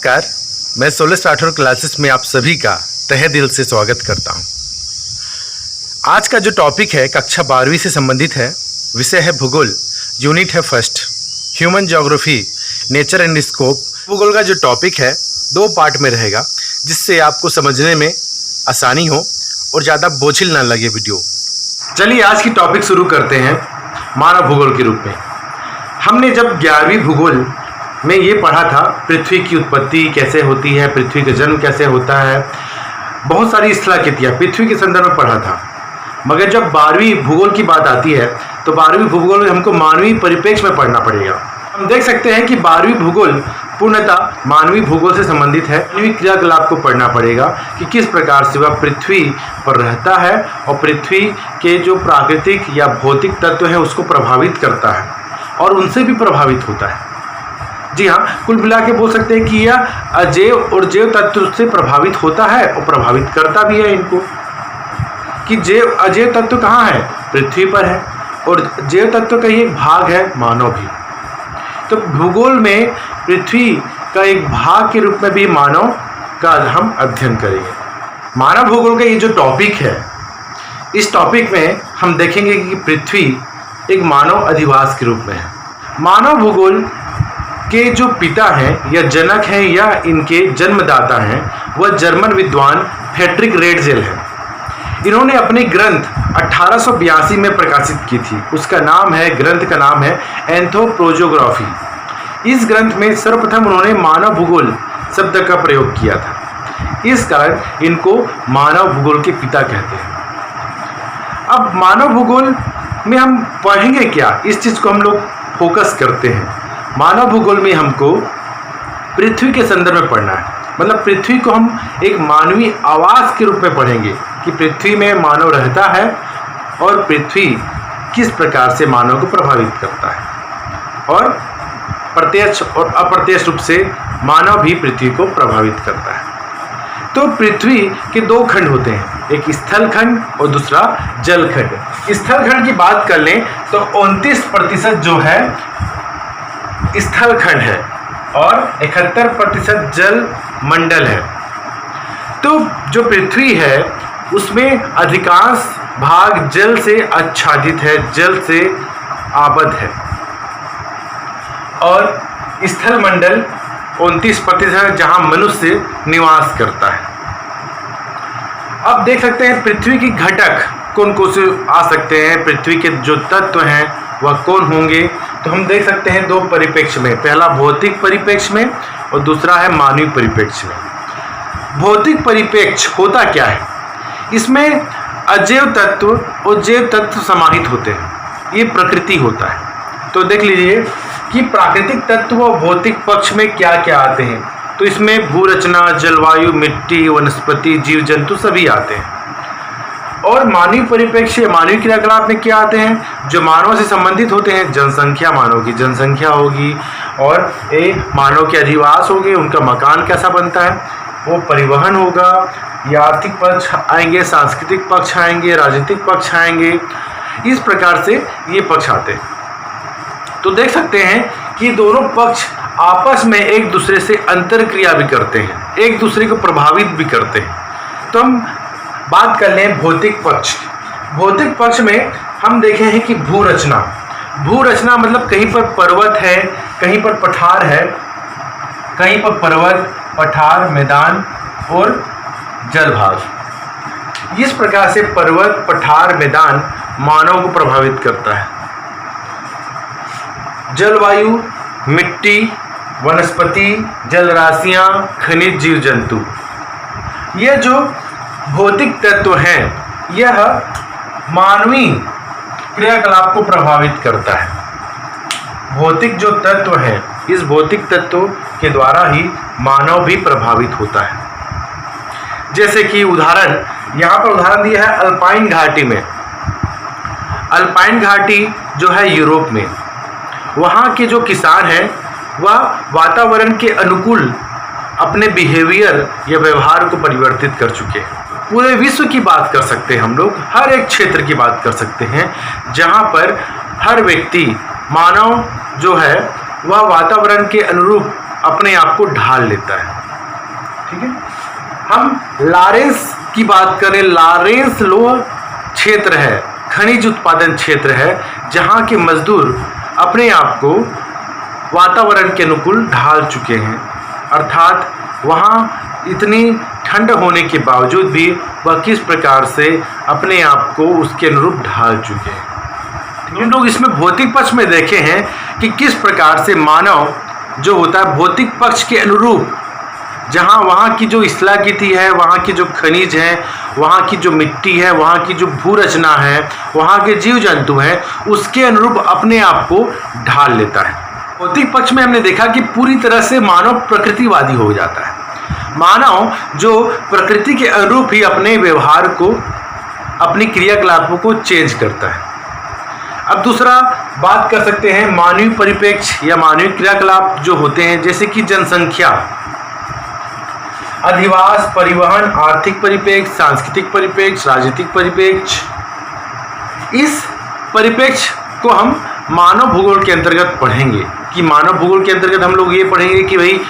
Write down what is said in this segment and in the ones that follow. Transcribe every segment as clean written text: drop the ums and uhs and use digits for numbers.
नमस्कार, मैं 16 राठौर क्लासेस में आप सभी का तहे दिल से स्वागत करता हूं। आज का जो टॉपिक है कक्षा 12वीं से संबंधित है। विषय है भूगोल, यूनिट है first, human geography, nature and scope. भूगोल का जो टॉपिक है 2 पार्ट में रहेगा, जिससे आपको समझने में आसानी हो और ज़्यादा बोझिल ना लगे वीडियो। चलिए आज की टॉपिक शुरू करते हैं मानव भूगोल के रूप में। हमने जब 11वीं भूगोल में ये पढ़ा था पृथ्वी की उत्पत्ति कैसे होती है, पृथ्वी का जन्म कैसे होता है, बहुत सारी स्थलाकृतियाँ पृथ्वी के संदर्भ में पढ़ा था। मगर जब 12वीं भूगोल की बात आती है तो 12वीं भूगोल में हमको मानवीय परिप्रेक्ष्य में पढ़ना पड़ेगा। हम देख सकते हैं कि 12वीं भूगोल पूर्णतः मानवीय भूगोल से संबंधित है। मानवीय क्रियाकलाप को पढ़ना पड़ेगा कि किस प्रकार से वह पृथ्वी पर रहता है और पृथ्वी के जो प्राकृतिक या भौतिक तत्व हैं उसको प्रभावित करता है और उनसे भी प्रभावित होता है। जी हाँ, कुल मिला के बोल सकते हैं कि यह अजैव और जैव तत्व से प्रभावित होता है और प्रभावित करता भी है इनको। कि जैव अजैव तत्व कहाँ है? पृथ्वी पर है, और जैव तत्व का ही एक भाग है मानव भी। तो भूगोल में पृथ्वी का एक भाग के रूप में भी मानव का हम अध्ययन करेंगे। मानव भूगोल का ये जो टॉपिक है, इस टॉपिक में हम देखेंगे कि पृथ्वी एक मानव अधिवास के रूप में है। मानव भूगोल के जो पिता हैं या जनक हैं या इनके जन्मदाता हैं वह जर्मन विद्वान फ्रेडरिक रेटजेल हैं। इन्होंने अपनी ग्रंथ 1882 में प्रकाशित की थी। उसका नाम है, ग्रंथ का नाम है एंथ्रोपोजोग्राफी। इस ग्रंथ में सर्वप्रथम उन्होंने मानव भूगोल शब्द का प्रयोग किया था। इस कारण इनको मानव भूगोल के पिता कहते हैं। अब मानव भूगोल में हम पढ़ेंगे क्या, इस चीज़ को हम लोग फोकस करते हैं। मानव भूगोल में हमको पृथ्वी के संदर्भ में पढ़ना है, मतलब पृथ्वी को हम एक मानवीय आवास के रूप में पढ़ेंगे कि पृथ्वी में मानव रहता है और पृथ्वी किस प्रकार से मानव को प्रभावित करता है और प्रत्यक्ष और अप्रत्यक्ष रूप से मानव भी पृथ्वी को प्रभावित करता है। तो पृथ्वी के 2 खंड होते हैं, एक स्थल खंड और दूसरा जल खंड। स्थल खंड की बात कर लें तो 29% जो है स्थल खंड है और 71% जल मंडल है। तो जो पृथ्वी है उसमें अधिकांश भाग जल से आच्छादित है, जल से आबद्ध है, और स्थल मंडल 29% है जहां मनुष्य निवास करता है। अब देख सकते हैं पृथ्वी की घटक कौन कौन से आ सकते हैं, पृथ्वी के जो तत्व हैं वह कौन होंगे। तो हम देख सकते हैं 2 परिप्रेक्ष्य में, पहला भौतिक परिप्रेक्ष्य में और दूसरा है मानवीय परिप्रेक्ष्य में। भौतिक परिप्रेक्ष्य होता क्या है? इसमें अजैव तत्व और जैव तत्व समाहित होते हैं, ये प्रकृति होता है। तो देख लीजिए कि प्राकृतिक तत्व और भौतिक पक्ष में क्या क्या आते हैं। तो इसमें भूरचना, जलवायु, मिट्टी, वनस्पति, जीव जंतु सभी आते हैं। और मानवीय परिप्रेक्ष्य, मानवीय क्रियाकलाप में क्या आते हैं? जो मानव से संबंधित होते हैं, जनसंख्या, मानव की जनसंख्या होगी और मानव के अधिवास होंगे, उनका मकान कैसा बनता है, वो परिवहन होगा, या आर्थिक पक्ष आएंगे, सांस्कृतिक पक्ष आएंगे, राजनीतिक पक्ष आएंगे। इस प्रकार से ये पक्ष आते हैं। तो देख सकते हैं कि दोनों पक्ष आपस में एक दूसरे से अंतर क्रिया भी करते हैं, एक दूसरे को प्रभावित भी करते हैं। तो हम बात कर लें भौतिक पक्ष। भौतिक पक्ष में हम देखे हैं कि भूरचना। भूरचना मतलब कहीं पर पर्वत है, कहीं पर पठार है, कहीं पर पर्वत, पठार, मैदान और जलभाग। इस प्रकार से पर्वत, पठार, मैदान मानव को प्रभावित करता है। जलवायु, मिट्टी, वनस्पति, जलराशियां, खनिज, जीव जंतु, ये जो भौतिक तत्व हैं यह मानवीय क्रियाकलाप को प्रभावित करता है। भौतिक जो तत्व हैं, इस भौतिक तत्व के द्वारा ही मानव भी प्रभावित होता है। जैसे कि उदाहरण, यहाँ पर उदाहरण दिया है अल्पाइन घाटी में। अल्पाइन घाटी जो है यूरोप में, वहाँ के जो किसान हैं वह वातावरण के अनुकूल अपने बिहेवियर या व्यवहार को परिवर्तित कर चुके हैं। पूरे विश्व की बात कर सकते हैं हम लोग, हर एक क्षेत्र की बात कर सकते हैं जहाँ पर हर व्यक्ति, मानव जो है वह वातावरण के अनुरूप अपने आप को ढाल लेता है। ठीक है, हम लॉरेंस की बात करें, लॉरेंस लोह क्षेत्र है, खनिज उत्पादन क्षेत्र है, जहाँ के मजदूर अपने आप को वातावरण के अनुकूल ढाल चुके हैं, अर्थात वहाँ इतनी ठंड होने के बावजूद भी वह किस प्रकार से अपने आप को उसके अनुरूप ढाल चुके हैं। हम लोग इसमें भौतिक पक्ष में देखे हैं कि किस प्रकार से मानव जो होता है भौतिक पक्ष के अनुरूप, जहाँ वहाँ की जो स्थलाकृति है, वहाँ की जो खनिज है, वहाँ की जो मिट्टी है, वहाँ की जो भू रचना है, वहाँ के जीव जंतु हैं, उसके अनुरूप अपने आप को ढाल लेता है। भौतिक पक्ष में हमने देखा कि पूरी तरह से मानव प्रकृतिवादी हो जाता है। मानव जो प्रकृति के अनुरूप ही अपने व्यवहार को, अपनी क्रियाकलापों को चेंज करता है। अब दूसरा बात कर सकते हैं मानवीय परिप्रेक्ष्य या मानवीय क्रियाकलाप जो होते हैं, जैसे कि जनसंख्या, अधिवास, परिवहन, आर्थिक परिप्रेक्ष्य, सांस्कृतिक परिप्रेक्ष्य, राजनीतिक परिप्रेक्ष्य। इस परिप्रेक्ष्य को हम मानव भूगोल के अंतर्गत पढ़ेंगे कि मानव भूगोल के अंतर्गत हम लोग ये पढ़ेंगे कि भाई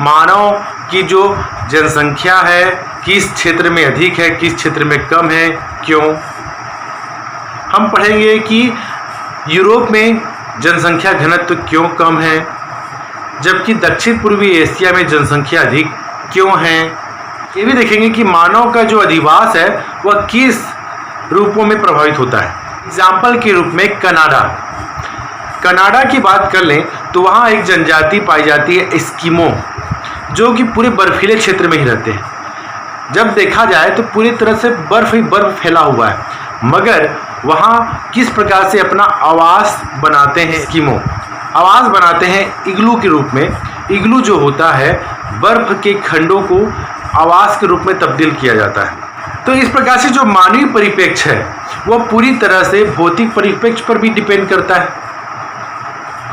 मानव की जो जनसंख्या है किस क्षेत्र में अधिक है, किस क्षेत्र में कम है, क्यों। हम पढ़ेंगे कि यूरोप में जनसंख्या घनत्व क्यों कम है, जबकि दक्षिण पूर्वी एशिया में जनसंख्या अधिक क्यों है। ये भी देखेंगे कि मानव का जो अधिवास है वह किस रूपों में प्रभावित होता है। एग्जाम्पल के रूप में कनाडा की बात कर लें तो वहाँ एक जनजाति पाई जाती है एस्किमो, जो कि पूरे बर्फीले क्षेत्र में ही रहते हैं। जब देखा जाए तो पूरी तरह से बर्फ ही बर्फ फैला हुआ है, मगर वहाँ किस प्रकार से अपना आवास बनाते हैं एस्किमो, आवास बनाते हैं इग्लू के रूप में। इग्लू जो होता है बर्फ के खंडों को आवास के रूप में तब्दील किया जाता है। तो इस प्रकार से जो मानवीय परिप्रेक्ष्य है वह पूरी तरह से भौतिक परिप्रेक्ष्य पर भी डिपेंड करता है,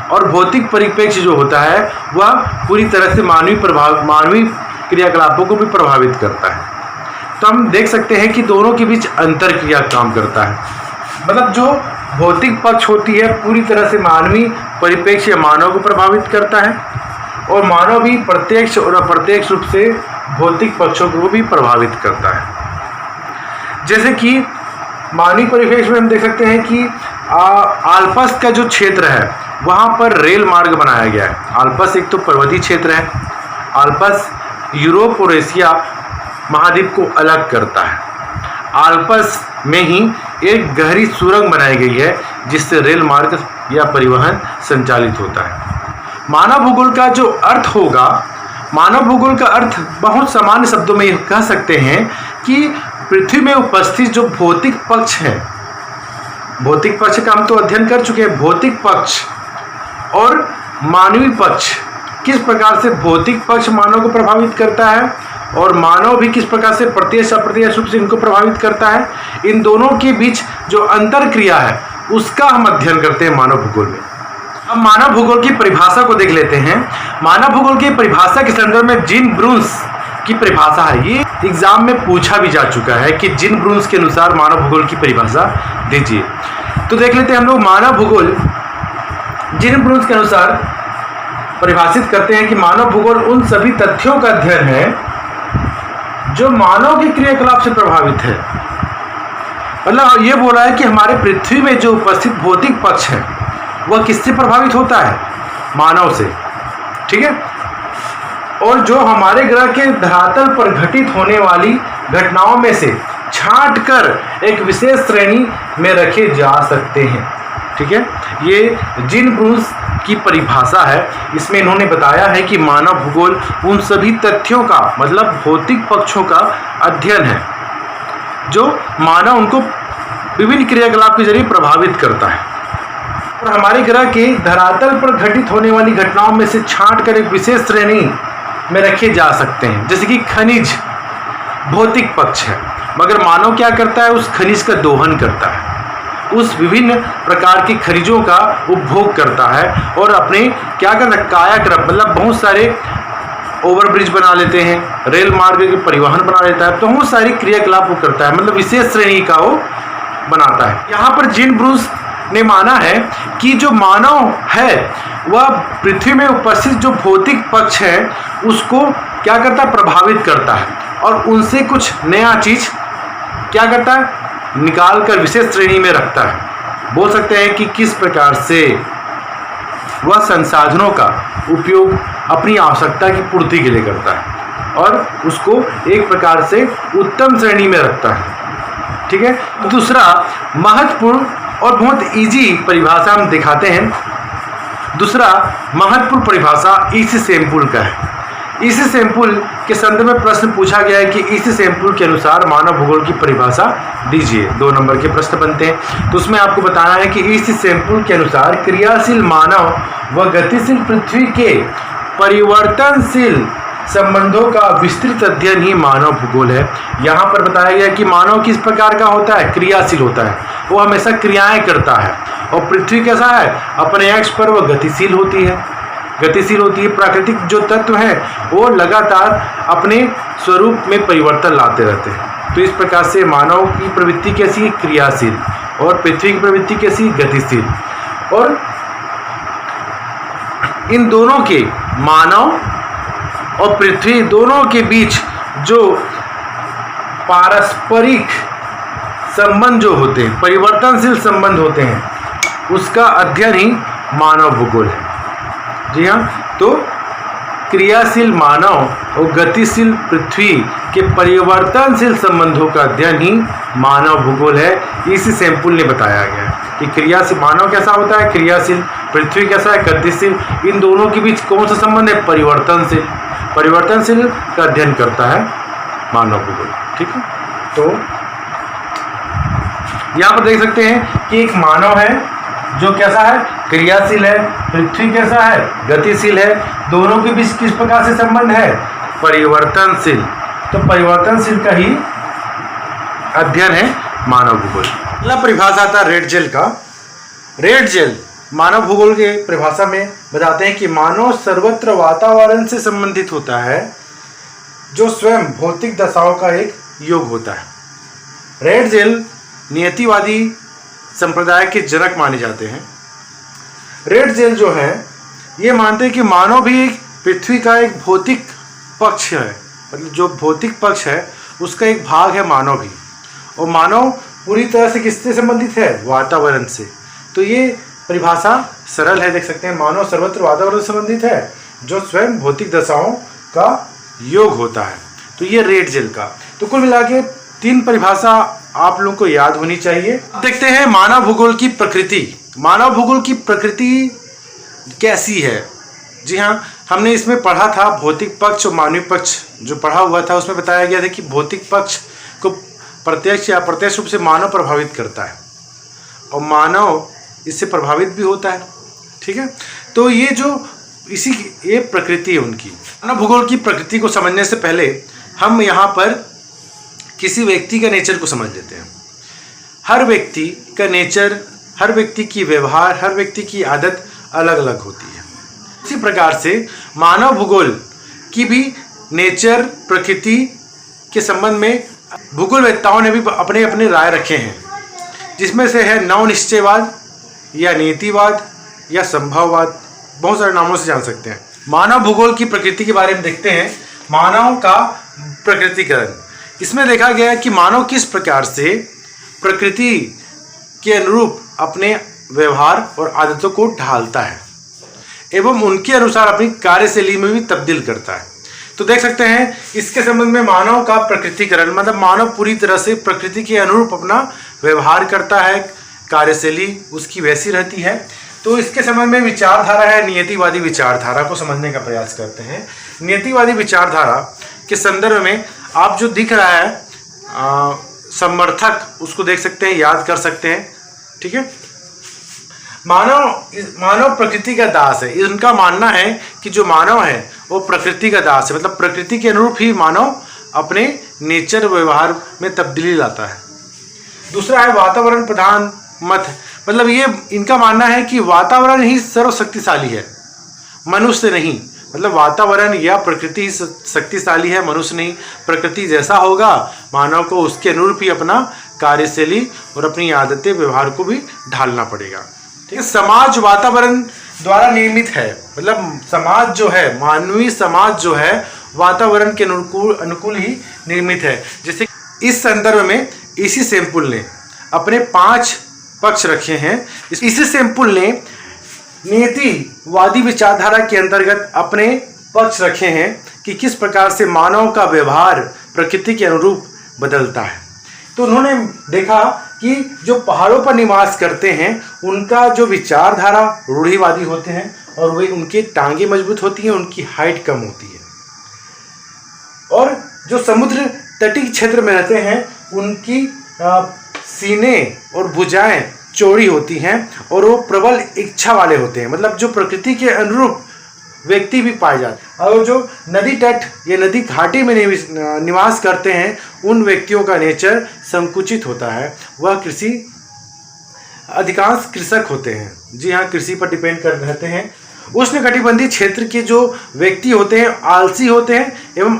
और भौतिक परिप्रेक्ष्य जो होता है वह पूरी तरह से मानवीय क्रियाकलापों को भी प्रभावित करता है। तो हम देख सकते हैं कि दोनों के बीच अंतर क्रिया काम करता है। मतलब जो भौतिक पक्ष होती है पूरी तरह से मानवीय परिप्रेक्ष्य मानव को प्रभावित करता है, और मानव भी प्रत्यक्ष और अप्रत्यक्ष रूप से भौतिक पक्षों को भी प्रभावित करता है। जैसे कि मानवीय परिप्रेक्ष्य में हम देख सकते हैं कि आल्प्स का जो क्षेत्र है वहाँ पर रेल मार्ग बनाया गया है। आल्प्स एक तो पर्वतीय क्षेत्र है। आल्प्स यूरोप और एशिया महाद्वीप को अलग करता है। आल्प्स में ही एक गहरी सुरंग बनाई गई है जिससे रेल मार्ग या परिवहन संचालित होता है। मानव भूगोल का जो अर्थ होगा, मानव भूगोल का अर्थ बहुत सामान्य शब्दों में कह सकते हैं कि पृथ्वी में उपस्थित जो भौतिक पक्ष है, भौतिक पक्ष का हम तो अध्ययन कर चुके हैं, भौतिक पक्ष और मानवीय पक्ष, किस प्रकार से भौतिक पक्ष मानव को प्रभावित करता है और मानव भी किस प्रकार से प्रत्यक्ष अप्रत्यक्ष रूप से इनको प्रभावित करता है। इन दोनों के बीच जो अंतर क्रिया है उसका हम अध्ययन करते हैं मानव भूगोल में। अब मानव भूगोल की परिभाषा को देख लेते हैं। मानव भूगोल की परिभाषा के संदर्भ में जीन ब्रून्स की परिभाषा है, ये एग्जाम में पूछा भी जा चुका है कि जीन ब्रून्स के अनुसार मानव भूगोल की परिभाषा दीजिए। तो देख लेते हैं हम लोग मानव भूगोल जीन ब्रून्स के अनुसार परिभाषित करते हैं कि मानव भूगोल उन सभी तथ्यों का अध्ययन है जो मानव के क्रियाकलाप से प्रभावित है। मतलब ये बोला है कि हमारे पृथ्वी में जो उपस्थित भौतिक पक्ष है वह किससे प्रभावित होता है, मानव से। ठीक है, और जो हमारे ग्रह के धरातल पर घटित होने वाली घटनाओं में से छांट कर एक विशेष श्रेणी में रखे जा सकते हैं। ठीक है, ये जीन ब्रून्स की परिभाषा है। इसमें इन्होंने बताया है कि मानव भूगोल उन सभी तथ्यों का, मतलब भौतिक पक्षों का अध्ययन है जो मानव उनको विभिन्न क्रियाकलाप के जरिए प्रभावित करता है, और हमारे ग्रह के धरातल पर घटित होने वाली घटनाओं में से छांट कर एक विशेष श्रेणी में रखे जा सकते हैं। जैसे कि खनिज भौतिक पक्ष है, मगर मानव क्या करता है, उस खनिज का दोहन करता है, उस विभिन्न प्रकार के खनिजों का उपभोग करता है और अपने क्या करता है, कायाकल्प, मतलब बहुत सारे ओवरब्रिज बना लेते हैं, रेल मार्ग के परिवहन बना लेता है, तो बहुत सारी क्रियाकलाप वो करता है, मतलब विशेष श्रेणी का वो बनाता है। यहाँ पर जीन ब्रून्स ने माना है कि जो मानव है वह पृथ्वी में उपस्थित जो भौतिक पक्ष है उसको क्या करता है, प्रभावित करता है, और उनसे कुछ नया चीज क्या करता है, निकाल कर विशेष श्रेणी में रखता है। बोल सकते हैं कि किस प्रकार से वह संसाधनों का उपयोग अपनी आवश्यकता की पूर्ति के लिए करता है और उसको एक प्रकार से उत्तम श्रेणी में रखता है। ठीक है। दूसरा महत्वपूर्ण और बहुत इजी परिभाषा हम दिखाते हैं। दूसरा महत्वपूर्ण परिभाषा ईसी सैंपल का है। ईसी सैंपल के संदर्भ में प्रश्न पूछा गया है कि ईसी सैंपल के अनुसार मानव भूगोल की परिभाषा दीजिए। 2 नंबर के प्रश्न बनते हैं। तो उसमें आपको बताना है कि ईसी सैंपल के अनुसार क्रियाशील मानव व गतिशील पृथ्वी के परिवर्तनशील संबंधों का विस्तृत अध्ययन ही मानव भूगोल है। यहाँ पर बताया गया कि मानव किस प्रकार का होता है, क्रियाशील होता है, वो हमेशा क्रियाएं करता है, और पृथ्वी कैसा है, अपने अक्ष पर वह गतिशील होती है। प्राकृतिक जो तत्व है वो लगातार अपने स्वरूप में परिवर्तन लाते रहते हैं। तो इस प्रकार से मानव की प्रवृत्ति कैसी, क्रियाशील, और पृथ्वी की प्रवृत्ति कैसी, गतिशील। और इन दोनों के, मानव और पृथ्वी दोनों के बीच जो पारस्परिक संबंध जो होते हैं, परिवर्तनशील संबंध होते हैं, उसका अध्ययन ही मानव भूगोल है। जी हाँ, तो क्रियाशील मानव और गतिशील पृथ्वी के परिवर्तनशील संबंधों का अध्ययन ही मानव भूगोल है। इसी सैंपल ने बताया गया है कि क्रियाशील मानव कैसा होता है, क्रियाशील, पृथ्वी कैसा है, गतिशील। इन दोनों के बीच कौन सा संबंध है, परिवर्तनशील। परिवर्तनशील का अध्ययन करता है मानव भूगोल। ठीक है। तो यहाँ पर देख सकते हैं कि एक मानव है जो कैसा है, क्रियाशील है, पृथ्वी कैसा है, गतिशील है। दोनों के बीच किस प्रकार से संबंध है, परिवर्तनशील। तो परिवर्तनशील का ही अध्ययन है मानव भूगोल। अगला परिभाषा आता है रेड जेल का। रेड जेल मानव भूगोल के परिभाषा में बताते हैं कि मानव सर्वत्र वातावरण से संबंधित होता है जो स्वयं भौतिक दशाओं का एक योग होता है। रेड जेल नियतिवादी संप्रदाय के जनक माने जाते हैं। रेड जेल जो है ये मानते हैं कि मानव भी एक पृथ्वी का एक भौतिक पक्ष है, मतलब जो भौतिक पक्ष है उसका एक भाग है मानव भी, और मानव पूरी तरह से किससे संबंधित है, वातावरण से। तो ये परिभाषा सरल है, देख सकते हैं, मानव सर्वत्र वातावरण से संबंधित है जो स्वयं भौतिक दशाओं का योग होता है। तो ये रेड जेल का। तो कुल मिला के 3 परिभाषा आप लोगों को याद होनी चाहिए। देखते हैं मानव भूगोल की प्रकृति। मानव भूगोल की प्रकृति कैसी है। जी हाँ, हमने इसमें पढ़ा था भौतिक पक्ष और मानवीय पक्ष जो पढ़ा हुआ था, उसमें बताया गया था कि भौतिक पक्ष को प्रत्यक्ष या अप्रत्यक्ष रूप से मानव प्रभावित करता है और मानव इससे प्रभावित भी होता है। ठीक है। तो ये जो ये प्रकृति है उनकी। मानव भूगोल की प्रकृति को समझने से पहले हम यहाँ पर किसी व्यक्ति का नेचर को समझ लेते हैं। हर व्यक्ति का नेचर, हर व्यक्ति की व्यवहार, हर व्यक्ति की आदत अलग अलग होती है। इसी प्रकार से मानव भूगोल की भी नेचर, प्रकृति के संबंध में भूगोलवेत्ताओं ने भी अपने अपने राय रखे हैं, जिसमें से है नवनिश्चयवाद या नीतिवाद या संभववाद, बहुत सारे नामों से जान सकते हैं। मानव भूगोल की प्रकृति के बारे में देखते हैं। मानव का प्रकृतिकरण, इसमें देखा गया है कि मानव किस प्रकार से प्रकृति के अनुरूप अपने व्यवहार और आदतों को ढालता है एवं उनके अनुसार अपनी कार्यशैली में भी तब्दील करता है। तो देख सकते हैं इसके संबंध में मानव का प्रकृतिकरण, मतलब मानव पूरी तरह से प्रकृति के अनुरूप अपना व्यवहार करता है, कार्यशैली उसकी वैसी रहती है। तो इसके संबंध में विचारधारा है नियतिवादी विचारधारा को समझने का प्रयास करते हैं। नियतिवादी विचारधारा के संदर्भ में आप जो दिख रहा है समर्थक, उसको देख सकते हैं, याद कर सकते हैं। ठीक है। मानव प्रकृति का दास है। उनका मानना है कि जो मानव है वो प्रकृति का दास है, मतलब प्रकृति के अनुरूप ही मानव अपने नेचर व्यवहार में तब्दीली लाता है। दूसरा है वातावरण प्रधान मत, मतलब ये इनका मानना है कि वातावरण ही सर्वशक्तिशाली है, मनुष्य नहीं। मतलब वातावरण या प्रकृति शक्तिशाली है, मनुष्य नहीं। प्रकृति जैसा होगा मानव को उसके अनुरूप ही अपना कार्यशैली और अपनी आदतें व्यवहार को भी ढालना पड़ेगा। ठीक है, समाज वातावरण द्वारा निर्मित है, मतलब समाज जो है, मानवीय समाज जो है वातावरण के अनुकूल ही निर्मित है। जैसे इस संदर्भ में इसी सैंपल ने अपने 5 पक्ष रखे हैं। इसी सैंपल ने नीतिवादी विचारधारा के अंतर्गत अपने पक्ष रखे हैं कि किस प्रकार से मानव का व्यवहार प्रकृति के अनुरूप बदलता है। तो उन्होंने देखा कि जो पहाड़ों पर निवास करते हैं उनका जो विचारधारा रूढ़िवादी होते हैं और वे उनकी टांगें मजबूत होती हैं, उनकी हाइट कम होती है। और जो समुद्र तटीय क्षेत्र में रहते हैं उनकी सीने और भुजाएं चौड़ी होती हैं और वो प्रबल इच्छा वाले होते हैं, मतलब जो प्रकृति के अनुरूप व्यक्ति भी पाए जाते हैं। और जो नदी तट या नदी घाटी में निवास करते हैं उन व्यक्तियों का नेचर संकुचित होता है। वह अधिकांश कृषक होते हैं। जी हाँ, कृषि पर डिपेंड कर रहते हैं। उष्णकटिबंधीय क्षेत्र के जो व्यक्ति होते हैं आलसी होते हैं एवं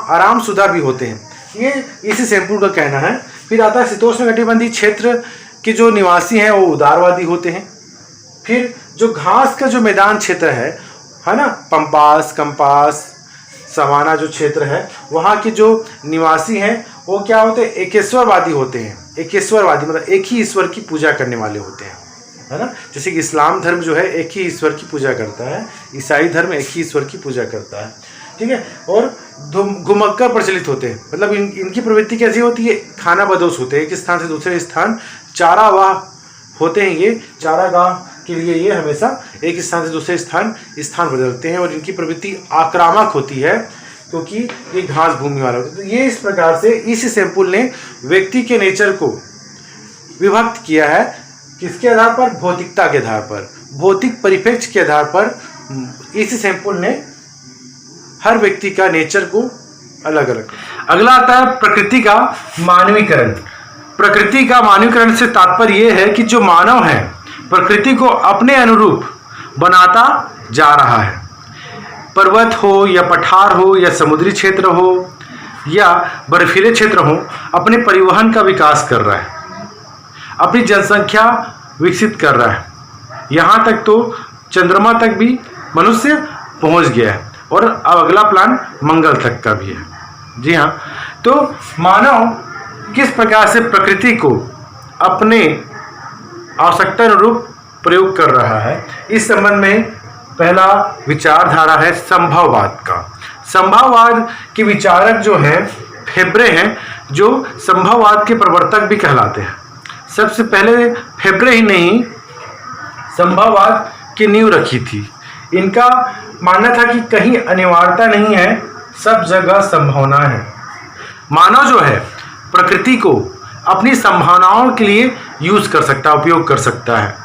आरामशुदा भी होते हैं, ये इसी सैंपल का कहना है। फिर आता है शीतोष्णकटिबंधीय क्षेत्र के जो निवासी हैं वो उदारवादी होते हैं। फिर जो घास का जो मैदान क्षेत्र है ना, पंपास, कंपास, सवाना जो क्षेत्र है, वहाँ के जो निवासी हैं वो क्या होते हैं, एकेश्वरवादी होते हैं। एकेश्वरवादी मतलब एक ही ईश्वर की पूजा करने वाले होते हैं, है ना। जैसे कि इस्लाम धर्म जो है एक ही ईश्वर की पूजा करता है, ईसाई धर्म एक ही ईश्वर की पूजा करता है, ठीक है। और घुमक्कर प्रचलित होते हैं, मतलब इनकी प्रवृत्ति कैसी होती है, खाना बदोश होते हैं, एक स्थान से दूसरे स्थान चारावाह होते हैं। ये चारागाह के लिए ये हमेशा एक स्थान से दूसरे स्थान बदलते हैं और इनकी प्रवृत्ति आक्रामक होती है क्योंकि ये घास भूमि वाला होता है। तो ये इस प्रकार से इस सैंपल ने व्यक्ति के नेचर को विभक्त किया है। किसके आधार पर, भौतिकता के आधार पर, भौतिक परिप्रेक्ष्य के आधार पर इस सैंपल ने हर व्यक्ति का नेचर को अलग अलग। अगला आता है प्रकृति का मानवीकरण। प्रकृति का मानवीकरण से तात्पर्य यह है कि जो मानव है प्रकृति को अपने अनुरूप बनाता जा रहा है। पर्वत हो या पठार हो या समुद्री क्षेत्र हो या बर्फीले क्षेत्र हो, अपने परिवहन का विकास कर रहा है, अपनी जनसंख्या विकसित कर रहा है। यहाँ तक तो चंद्रमा तक भी मनुष्य पहुँच गया है और अब अगला प्लान मंगल तक का भी है। जी हाँ, तो मानव किस प्रकार से प्रकृति को अपने आवश्यकता अनुरूप प्रयोग कर रहा है, इस संबंध में पहला विचारधारा है संभववाद का। संभववाद के विचारक जो हैं फेब्रे हैं, जो संभववाद के प्रवर्तक भी कहलाते हैं। सबसे पहले फेब्रे ही नहीं संभववाद की नींव रखी थी। इनका मानना था कि कहीं अनिवार्यता नहीं है, सब जगह संभावना है। मानव जो है प्रकृति को अपनी संभावनाओं के लिए यूज कर सकता है, उपयोग कर सकता है।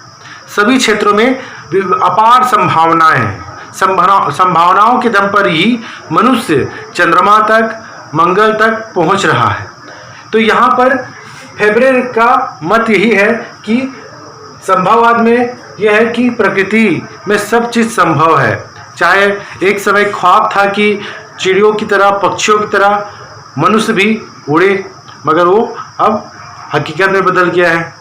सभी क्षेत्रों में अपार संभावनाएं हैं। संभावनाओं के दम पर ही मनुष्य चंद्रमा तक, मंगल तक पहुंच रहा है। तो यहाँ पर फेब्रे का मत यही है कि संभववाद में यह है कि प्रकृति में सब चीज़ संभव है। चाहे एक समय ख्वाब था कि चिड़ियों की तरह, पक्षियों की तरह मनुष्य भी उड़े, मगर वो अब हकीकत में बदल गया है।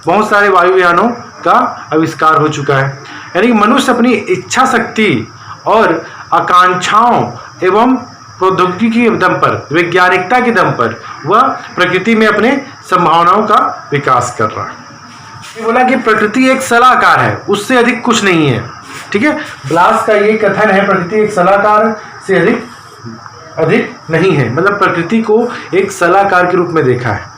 बहुत सारे वायुयानों का आविष्कार हो चुका है। यानी मनुष्य अपनी इच्छा शक्ति और आकांक्षाओं एवं प्रौद्योगिकी के दम पर, वैज्ञानिकता के दम पर वह प्रकृति में अपने संभावनाओं का विकास कर रहा है। बोला कि प्रकृति एक सलाहकार है, उससे अधिक कुछ नहीं है। ठीक है, ब्लास का ये कथन है, प्रकृति एक सलाहकार से अधिक नहीं है, मतलब प्रकृति को एक सलाहकार के रूप में देखा है।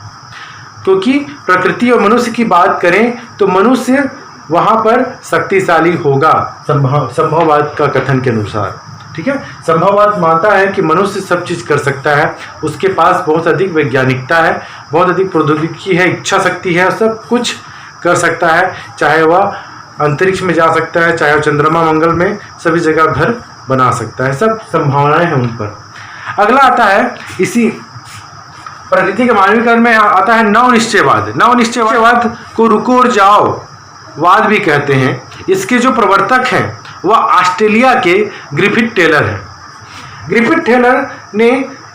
क्योंकि प्रकृति और मनुष्य की बात करें तो मनुष्य वहाँ पर शक्तिशाली होगा संभववाद का कथन के अनुसार। ठीक है, संभववाद मानता है कि मनुष्य सब चीज़ कर सकता है, उसके पास बहुत अधिक वैज्ञानिकता है, बहुत अधिक प्रौद्योगिकी है, इच्छा शक्ति है, सब कुछ कर सकता है। चाहे वह अंतरिक्ष में जा सकता है, चाहे वह चंद्रमा मंगल में, सभी जगह घर बना सकता है, सब संभावनाएं हैं उन पर। अगला आता है इसी प्रकृति के मानवीकरण में आता है नवनिश्चयवाद। नवनिश्चयवाद को रुको और जाओ वाद भी कहते हैं। इसके जो प्रवर्तक हैं वह ऑस्ट्रेलिया के ग्रिफिथ टेलर हैं। ग्रिफिथ टेलर ने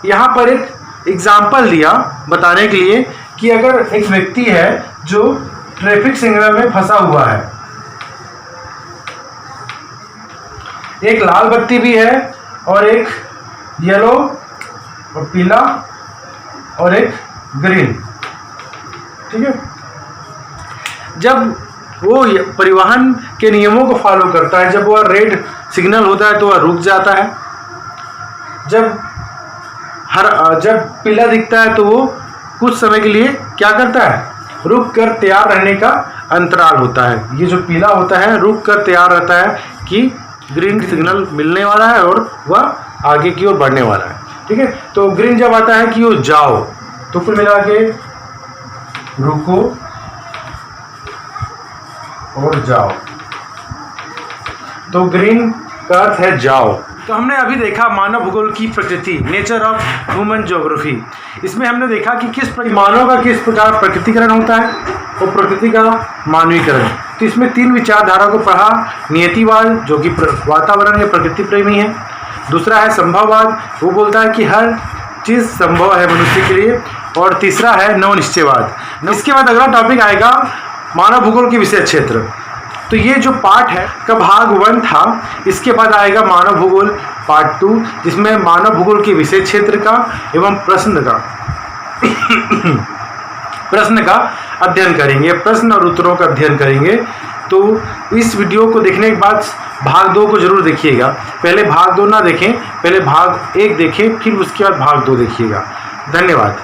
यहाँ पर एक एग्जाम्पल दिया बताने के लिए कि अगर एक व्यक्ति है जो ट्रैफिक सिग्नल में फंसा हुआ है, एक लाल बत्ती भी है और एक येलो और पीला और एक ग्रीन, ठीक है। जब वो परिवहन के नियमों को फॉलो करता है, जब वह रेड सिग्नल होता है तो वह रुक जाता है, जब पीला दिखता है तो वो कुछ समय के लिए क्या करता है, रुक कर तैयार रहने का अंतराल होता है। ये जो पीला होता है रुक कर तैयार रहता है कि ग्रीन सिग्नल मिलने वाला है और वह आगे की ओर बढ़ने वाला है, ठीक है। तो ग्रीन जब आता है कि वो जाओ, तो कुल मिला के रुको और जाओ, तो ग्रीन का अर्थ है जाओ। तो हमने अभी देखा मानव भूगोल की प्रकृति, नेचर ऑफ ह्यूमन ज्योग्राफी। इसमें हमने देखा कि मानव का किस प्रकार प्रकृतिकरण होता है और प्रकृति का मानवीकरण। तो इसमें 3 विचारधारा को पढ़ा, नियतिवाद जो कि वातावरण या प्रकृति प्रेमी है, दूसरा है संभववाद, वो बोलता है कि हर चीज़ संभव है मनुष्य के लिए, और तीसरा है नवनिश्चयवाद। इसके बाद अगला टॉपिक आएगा मानव भूगोल के विषय क्षेत्र। तो ये जो पार्ट है का भाग 1 था। इसके बाद आएगा मानव भूगोल पार्ट 2, जिसमें मानव भूगोल के विषय क्षेत्र का एवं प्रश्न का अध्ययन करेंगे, प्रश्न और उत्तरों का अध्ययन करेंगे। तो इस वीडियो को देखने के बाद भाग 2 को जरूर देखिएगा। पहले भाग 2 ना देखें, पहले भाग 1 देखें, फिर उसके बाद भाग 2 देखिएगा। धन्यवाद।